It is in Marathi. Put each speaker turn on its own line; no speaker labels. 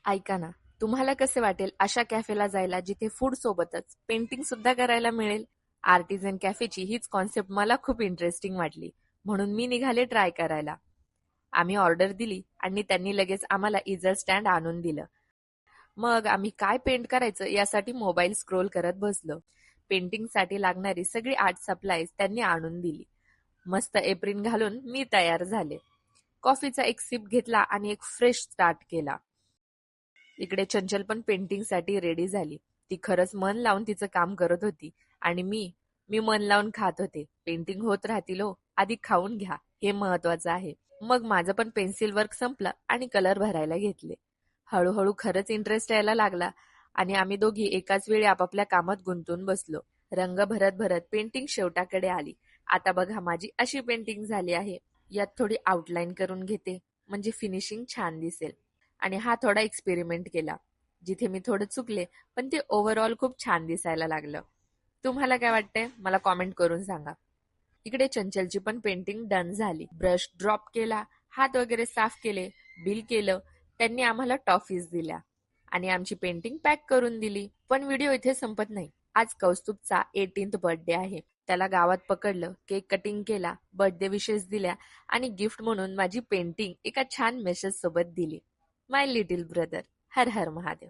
ऐका ना, तुम्हाला कसे वाटेल अशा कॅफेला जायला जिथे फूड सोबतच पेंटिंग सुद्धा करायला मिळेल? आर्टिझन कॅफेची हीच कॉन्सेप्ट मला खूप इंटरेस्टिंग वाटली, म्हणून मी निघाले ट्राय करायला. आम्ही ऑर्डर दिली आणि त्यांनी लगेच आम्हाला इजर स्टँड आणून दिलं. मग आम्ही काय पेंट करायचं यासाठी मोबाईल स्क्रोल करत बसलो. पेंटिंगसाठी लागणारी सगळी आर्ट सप्लाईज त्यांनी आणून दिली. मस्त एप्रिन घालून मी तयार झाले. कॉफीचा एक सिप घेतला आणि एक फ्रेश स्टार्ट केला. इकडे चंचल पण पेंटिंगसाठी रेडी झाली. ती खरंच मन लावून तिचं काम करत होती आणि मी मन लावून खात होते. पेंटिंग होत राहतील हो, आधी खाऊन घ्या, हे महत्वाचं आहे. मग माझं पण पेन्सिल वर्क संपलं आणि कलर भरायला घेतले. हळूहळू खरंच इंटरेस्ट यायला लागला आणि आम्ही दोघी एकाच वेळी आपापल्या कामात गुंतून बसलो. रंग भरत भरत पेंटिंग शेवटाकडे आली. आता बघा माझी अशी पेंटिंग झाली आहे. यात थोडी आउटलाईन करून घेते म्हणजे फिनिशिंग छान दिसेल. आणि हा थोडा एक्सपेरिमेंट केला. जिथे मी थोडं चुकले पण ते ओव्हरऑल खूप छान दिसायला लागलं. तुम्हाला काय वाटतंय मला कॉमेंट करून सांगा. इकडे चंचलची पण पेंटिंग डन झाली. ब्रश ड्रॉप केला, हात वगैरे साफ केले, बिल केलं. त्यांनी आम्हाला टॉफीज दिल्या आणि आमची पेंटिंग पॅक करून दिली. पण व्हिडिओ इथे संपत नाही. आज कौस्तुभचा 18th बर्थडे आहे. त्याला गावात पकडलं, केक कटिंग केला, बर्थडे विशेस दिल्या आणि गिफ्ट म्हणून माझी पेंटिंग एका छान मेसेज सोबत दिली. माय लिटिल ब्रदर, हर हर महादेव.